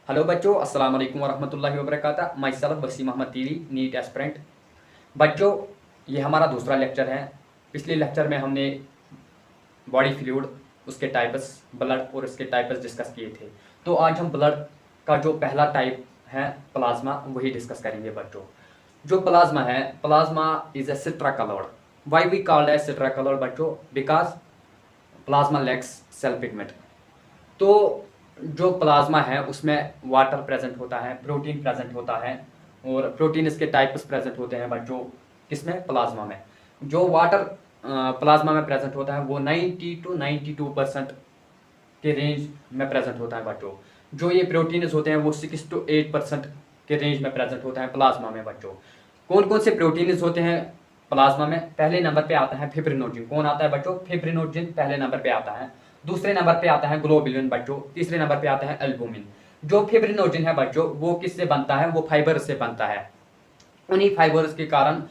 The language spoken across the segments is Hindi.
हेलो बच्चों, अस्सलाम वालेकुम वरहमतुल्लाहि वबरकातुहू। Myself Waseem Ahmed Tiri, NEET aspirant. बच्चों, ये हमारा दूसरा लेक्चर है। पिछले लेक्चर में हमने बॉडी फ्लूइड, उसके टाइप्स, ब्लड और इसके टाइप्स डिस्कस किए थे। तो आज हम ब्लड का जो पहला टाइप है प्लाज्मा, वही डिस्कस करेंगे बच्चों। जो प्लाज्मा है, plasma is a citra coloured. Why we called as citra coloured बच्चों? Because plasma lacks cell pigment. तो जो प्लाज्मा है उसमें वाटर प्रेजेंट होता है, प्रोटीन प्रेजेंट होता है, और प्रोटीन इसके टाइप्स प्रेजेंट होते हैं बच्चों। किसमें? प्लाज्मा में। जो वाटर प्लाज्मा में प्रेजेंट होता है वो 90 to 92% के रेंज में प्रेजेंट होता है बच्चों। जो ये प्रोटीन्स होते हैं वो 6 to 8% के रेंज में प्रेजेंट होता है प्लाज्मा में बच्चों। कौन कौन से प्रोटीन्स होते हैं प्लाज्मा में? पहले नंबर पे आता है फिब्रिनोजिन। कौन आता है बच्चों? फिब्रिनोजिन पहले नंबर पे आता है। दूसरे नंबर पे आता है ग्लोबुलिन बच्चों। तीसरे नंबर पे आता है एल्बुमिन। जो फिब्रिनोजिन है बच्चों, वो किससे बनता है? वो फाइबर से बनता है। उन्हीं फाइबर्स के कारण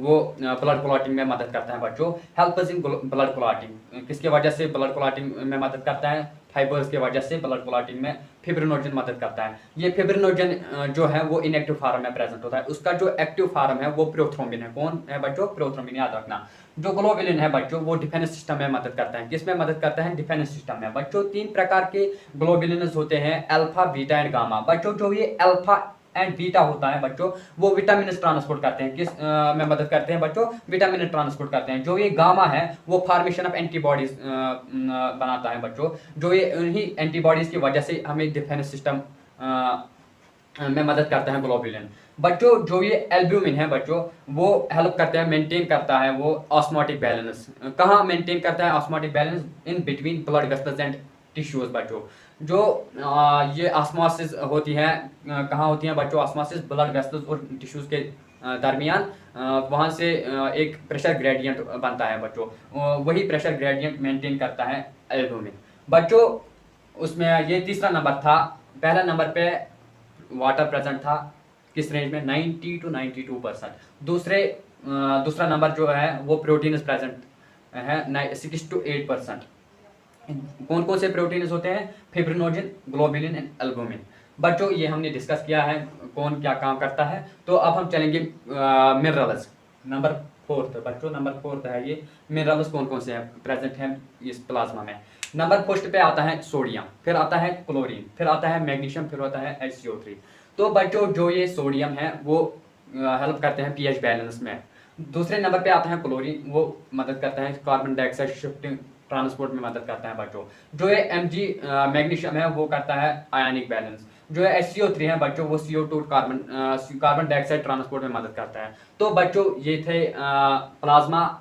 वो ब्लड क्लॉटिंग में मदद करता है बच्चों। Helps in blood clotting. किसके वजह से ब्लड क्लॉटिंग में मदद करता है? फाइबर्स के वजह से ब्लड क्लॉटिंग में फिब्रिनोजन मदद करता है। ये फिब्रिनोजन जो है वो इनएक्टिव फॉर्म में प्रेजेंट होता है। उसका जो एक्टिव फॉर्म है वो प्रोथ्रोम्बिन है। कौन है बच्चों? प्रोथ्रोम्बिन, याद रखना। जो ग्लोबुलिन है बच्चों, वो डिफेंस सिस्टम में मदद करता है। किसमें मदद करता है? डिफेंस सिस्टम में बच्चों। 3 प्रकार के ग्लोबुलिन होते हैं, अल्फा, बीटा एंड गामा बच्चों। जो ये अल्फा एंड बीटा होता है बच्चों, वो विटामिन ट्रांसपोर्ट करते हैं। किस में मदद करते हैं बच्चों? विटामिन ट्रांसपोर्ट करते हैं। जो ये गामा है वो फॉर्मेशन ऑफ एंटीबॉडीज बनाता है बच्चों। जो ये उन्हीं एंटीबॉडीज की वजह से हमें डिफेंस सिस्टम में मदद करता है ग्लोबुलिन बच्चों। जो ये एल्ब्यूमिन है बच्चों, वो हेल्प करता है, मेंटेन करता है वो ऑस्मोटिक बैलेंस। कहाँ मेंटेन करता है osmotic balance? In between blood vessels and tissues बच्चों। जो ये ऑस्मोसिस होती है, कहाँ होती है बच्चों? ऑस्मोसिस ब्लड वेसल्स और टिश्यूज के दरमियान। वहाँ से एक प्रेशर ग्रेडियंट बनता है बच्चों। वही प्रेशर ग्रेडियंट मेंटेन करता है एल्ब्यूमिन बच्चों। उसमें ये तीसरा नंबर था। पहला नंबर पे वाटर प्रेजेंट था, किस रेंज में? 90 to 92%। दूसरा नंबर जो है वो प्रोटीन प्रेजेंट है 6 to 8%। कौन कौन से प्रोटीन्स होते हैं? फिब्रिनोजिन, ग्लोबुलिन एंड एल्बुमिन बच्चों। ये हमने डिस्कस किया है कौन क्या काम करता है। तो अब हम चलेंगे मिनरल्स। नंबर 4 बच्चों, नंबर 4 है ये। मिनरल्स कौन कौन से हैं प्रेजेंट हैं इस प्लाज्मा में? नंबर फर्स्ट पे आता है सोडियम, फिर आता है क्लोरीन, फिर आता है मैग्नीशियम, फिर आता है HCO3। तो बच्चों जो ये सोडियम है वो हेल्प करते हैं pH बैलेंस में। दूसरे नंबर पे आता है क्लोरीन, वो मदद करता है कार्बन डाइऑक्साइड शिफ्टिंग ट्रांसपोर्ट में मदद करता है बच्चों। जो ये मैग्नीशियम है वो करता है आयनिक बैलेंस। जो है HCO3 है बच्चों, वो CO2 कार्बन डाइऑक्साइड ट्रांसपोर्ट में मदद करता है। तो बच्चों ये थे प्लाज्मा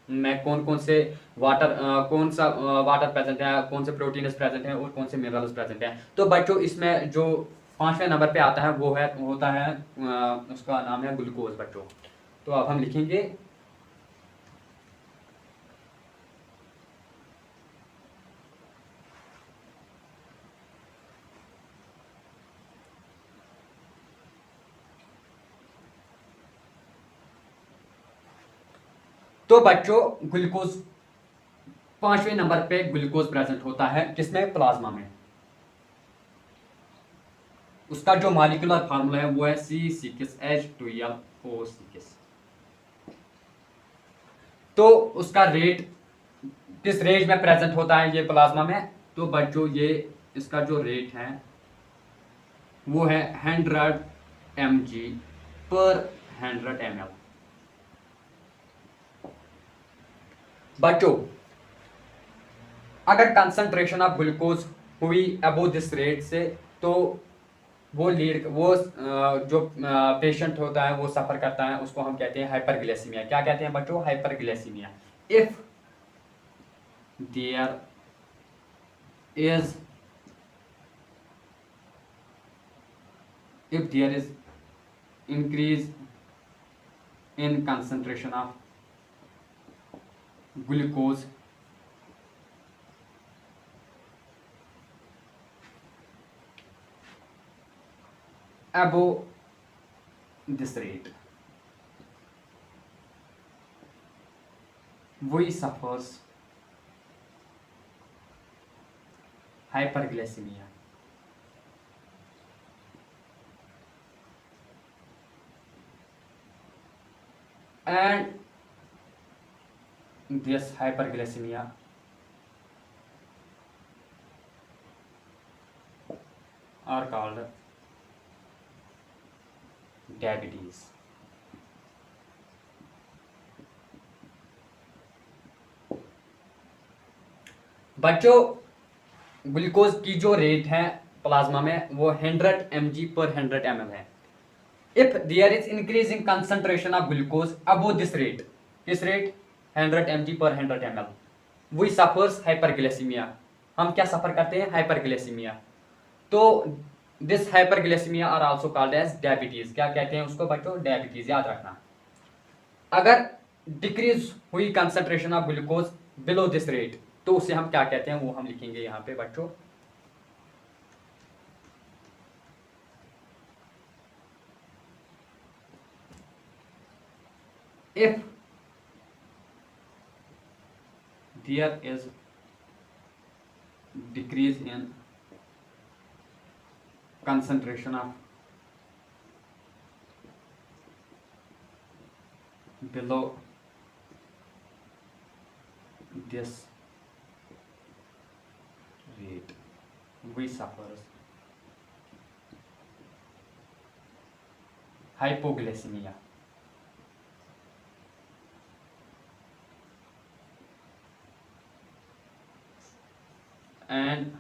में कौन कौन से कौन सा वाटर प्रेजेंट है, कौन से प्रोटीन्स प्रेजेंट हैं और कौन से मिनरल्स प्रेजेंट हैं। तो बच्चों इसमें जो 5वें नंबर पे आता है वो होता है उसका नाम है ग्लूकोज बच्चों। तो अब हम लिखेंगे तो बच्चों ग्लूकोज 5वें नंबर पे ग्लूकोज प्रेजेंट होता है, किसमें? प्लाज्मा में। उसका जो मॉलिक्यूलर फार्मूला है वो है C6H12O6। तो उसका रेट किस रेंज में प्रेजेंट होता है ये प्लाज्मा में? तो बच्चों ये इसका जो रेट है वो है 100 mg/100 ml बच्चों। अगर कंसंट्रेशन ऑफ ग्लूकोज हुई अबो दिस रेट से, तो वो जो पेशेंट होता है वो सफर करता है, उसको हम कहते हैं हाइपरग्लाइसीमिया। क्या कहते हैं बच्चों? Hyperglycaemia. If there is increase in concentration of glucose above this rate, we suffers hyperglycemia। and this hyperglycemia are called diabetes. बच्चों, ग्लूकोज की जो रेट है प्लाज्मा में वो 100 mg per 100 ml है. If there is increasing concentration of glucose above this rate, किस rate 100 mg per 100 ml, we suffers hyperglycemia. हम क्या सफर करते हैं? हाइपरग्लाइसीमिया. तो this hyperglycaemia are also called as diabetes. क्या कहते हैं उसको बच्चों? डायबिटीज. याद रखना. अगर डिक्रीज हुई concentration of glucose below this rate तो उसे हम क्या कहते हैं वो हम लिखेंगे यहां पे बच्चों. If there is decrease in concentration of below this rate, we suffers hypoglycemia. And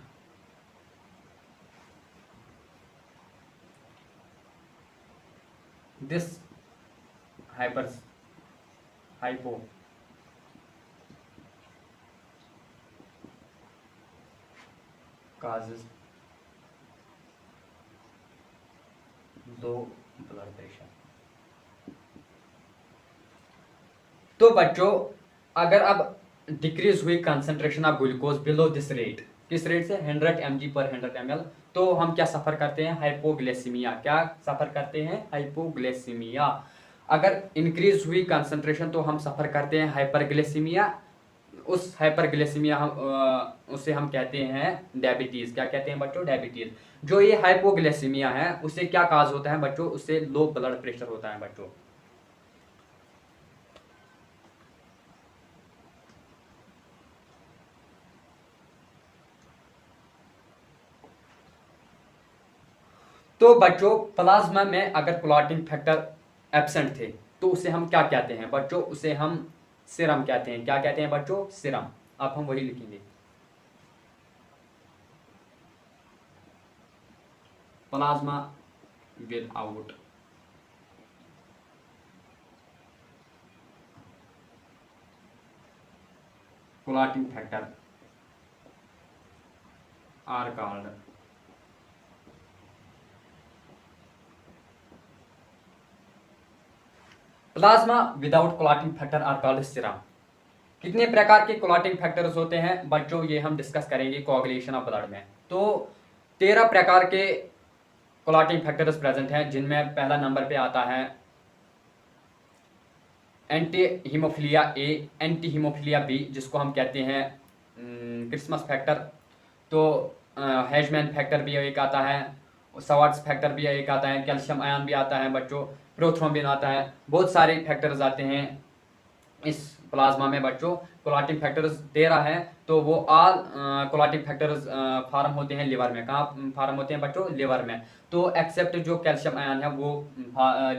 this hypo causes low blood pressure. तो बच्चों, अगर अब डिक्रीज हुई concentration of glucose below this rate, किस रेट से? 100 mg per 100 ml, तो हम क्या सफर करते हैं? हाइपोग्लाइसीमिया. क्या सफर करते हैं? हाइपोग्लाइसीमिया. अगर इंक्रीज हुई कंसंट्रेशन तो हम सफर करते हैं हाइपरग्लाइसीमिया. उस हाइपरग्लाइसीमिया उसे हम कहते हैं डायबिटीज. क्या कहते हैं बच्चों? डायबिटीज. जो ये हाइपोग्लाइसीमिया है उससे क्या काज होता है बच्चों? उससे लो ब्लड प्रेशर होता है बच्चों. तो बच्चों, प्लाज्मा में अगर क्लॉटिंग फैक्टर एब्सेंट थे तो उसे हम क्या कहते हैं बच्चों? उसे हम सीरम कहते हैं. क्या कहते हैं बच्चों? सीरम. अब हम वही लिखेंगे. Plasma without clotting factor are called plasma without clotting factor are called serum. कितने प्रकार के क्लॉटिंग फैक्टर्स होते हैं बच्चों? ये हम डिस्कस करेंगे कोआगुलेशन ऑफ ब्लड में. तो 13 प्रकार के क्लॉटिंग फैक्टर्स प्रेजेंट हैं, जिनमें पहला नंबर पे आता है एंटी हीमोफिलिया ए, एंटी हीमोफिलिया बी जिसको हम कहते हैं क्रिसमस फैक्टर. तो हेजमैन फैक्टर भी एक आता है, सवार्ट्स फैक्टर भी एक आता है, कैल्शियम आयन भी आता है बच्चों, प्रोथ्रोम्बिन आता है. बहुत सारे फैक्टर्स आते हैं इस प्लाज्मा में बच्चों. क्लॉटिंग फैक्टर्स 13 हैं. तो वो ऑल क्लॉटिंग फैक्टर्स फार्म होते हैं लिवर में. कहाँ फार्म होते हैं बच्चों? लिवर में. तो एक्सेप्ट जो कैल्शियम आयन है वो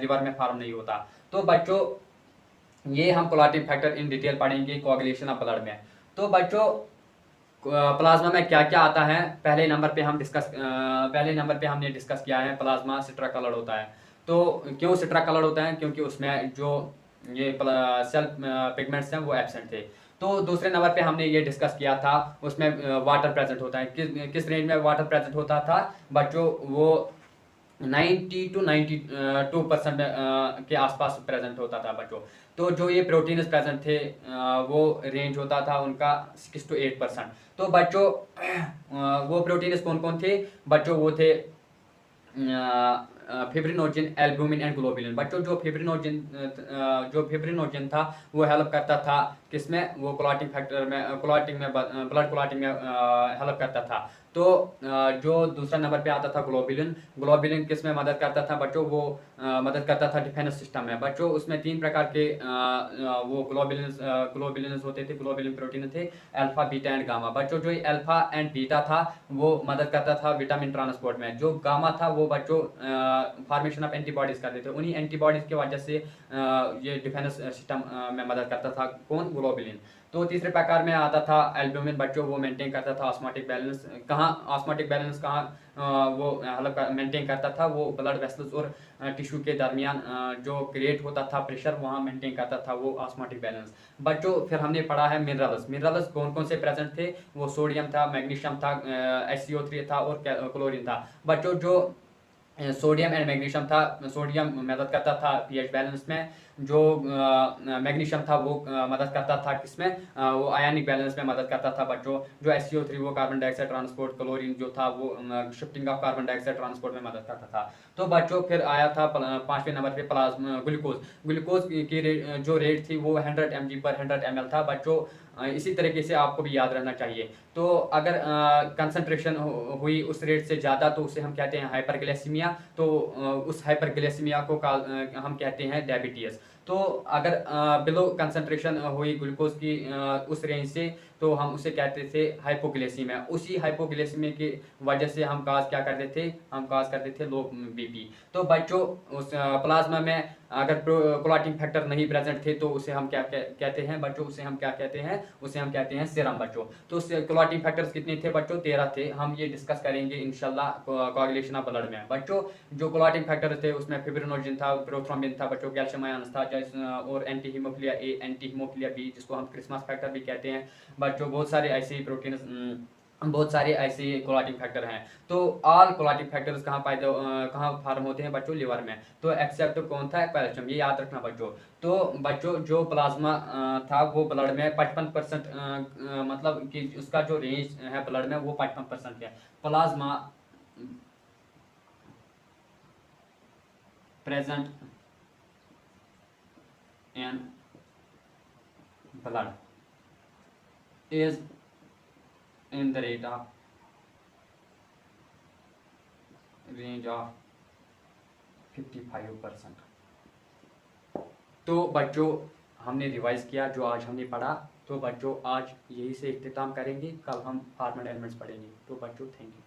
लिवर में फार्म नहीं होता. तो बच्चों, ये हम क्लॉटिंग फैक्टर इन डिटेल पढ़ेंगे कोआगुलेशन ऑफ ब्लड में. तो बच्चों, प्लाज्मा में क्या क्या आता है? पहले नंबर पे हमने डिस्कस किया है प्लाज्मा सिट्रा कलर्ड होता है. तो क्यों सिट्रा कलर्ड होता है? क्योंकि उसमें जो ये सेल पिगमेंट्स हैं वो एब्सेंट थे. तो दूसरे नंबर पे हमने ये डिस्कस किया था, उसमें वाटर प्रेजेंट होता है. किस रेंज में वाटर प्रेजेंट होता था बच्चों? वो 90 to 92% के आसपास प्रेजेंट होता था बच्चों. तो जो ये प्रोटीन्स प्रेजेंट थे वो रेंज होता था उनका 6 to 8%. तो बच्चों, वो प्रोटीन्स कौन कौन थे बच्चों? वो थे फिब्रिनोजन, एल्बुमिन एंड ग्लोबुलिन. बच्चों, जो फिब्रिनोजन था वो हेल्प करता था किसमें? वो क्लॉटिंग फैक्टर में, ब्लड क्लॉटिंग में हेल्प करता था. तो जो दूसरा नंबर पे आता था ग्लोबुलिन। ग्लोबुलिन किस में मदद करता था बच्चों? वो मदद करता था डिफेंस सिस्टम में बच्चों। उसमें 3 प्रकार के वो ग्लोबुलिन्स होते थे, ग्लोबुलिन प्रोटीन थे, अल्फा, बीटा एंड गामा बच्चों। जो अल्फा एंड बीटा था वो मदद करता था विटामिन ट्रांसपोर्ट में। जो गामा था वो बच्चों फॉर्मेशन ऑफ एंटीबॉडीज करते थे। उन्हीं एंटीबॉडीज की वजह से ये डिफेंस सिस्टम में मदद करता था कौन? ग्लोबुलिन। तो तीसरे प्रकार में आता था एल्ब्यूमिन बच्चों। वो मेंटेन करता था ऑस्मोटिक बैलेंस। कहाँ ऑस्मोटिक बैलेंस कहाँ वो मतलब मेंटेन करता था? वो ब्लड वेसल्स और टिश्यू के दरमियान जो क्रिएट होता था प्रेशर, वहाँ मेंटेन करता था वो ऑस्मोटिक बैलेंस बच्चों। फिर हमने पढ़ा है मिनरल्स। मिनरल्स कौन कौन से प्रेजेंट थे? वो सोडियम था, मैग्नीशियम था, HCO3 था और क्लोरीन था बच्चों। जो सोडियम एंड मैग्नीशियम था, सोडियम मदद करता था पीएच बैलेंस में। जो मैग्नीशियम था वो मदद करता था किसमें? वो आयनिक बैलेंस में मदद करता था बच्चों। जो HCO3 वो कार्बन डाइऑक्साइड ट्रांसपोर्ट, क्लोरीन जो था वो shifting of carbon dioxide transport में मदद करता था। तो बच्चों फिर आया था 5वें नंबर पे प्लाज्मा ग्लूकोज। ग्लूकोज की जो रेट थी वो 100 mg/100 ml था बच्चों। इसी तरीके से आपको भी याद रहना चाहिए। तो अगर कंसंट्रेशन हुई उस रेट से ज़्यादा तो उसे हम कहते हैं हाइपरग्लाइसीमिया। तो उस हाइपरग्लाइसीमिया को हम कहते हैं डायबिटीज। तो अगर बिलो कंसंट्रेशन हुई ग्लूकोज की उस रेंज से तो हम उसे कहते थे हाइपोग्लाइसीमिया। उसी हाइपोग्लाइसीमिया की वजह से हम काज क्या करते थे? हम काज करते थे लो बीपी। तो बच्चों उस प्लाज्मा में अगर क्लॉटिंग फैक्टर नहीं प्रेजेंट थे तो उसे हम क्या कहते हैं बच्चों? उसे हम क्या कहते हैं? उसे हम कहते हैं सीरम बच्चों। तो क्लॉटिंग फैक्टर्स कितने थे बच्चों? 13 थे। हम ये डिस्कस करेंगे इंशाल्लाह कोagulation ऑफ ब्लड में बच्चों। जो क्लॉटिंग फैक्टर थे उसमें फिब्रिनोजन था, प्रोथ्रोम्बिन था बच्चों, कैल्शियम आयंस था और एंटी हीमोफिलिया ए, एंटी हीमोफिलिया बी, जिसको हम क्रिसमस फैक्टर भी कहते हैं बच्चों। बहुत सारे ऐसे प्रोटीन, बहुत सारे ऐसे क्लॉटिंग फैक्टर हैं। तो ऑल क्लॉटिंग फैक्टर्स कहाँ फॉर्म होते हैं बच्चों? लिवर में। तो एक्सेप्ट कौन था? कैल्शियम। ये याद रखना बच्चों। तो बच्चों जो प्लाज्मा था वो ब्लड में 55% मतलब कि उसका जो रेंज है ब्लड में वो 55% है। Plasma present in blood is in the rate of range of 55%। तो बच्चों हमने रिवाइज किया जो आज हमने पढ़ा। तो बच्चों आज यही से इख्तिताम करेंगे, कल हम फॉर्मल एलिमेंट्स पढ़ेंगे। तो बच्चों थैंक यू।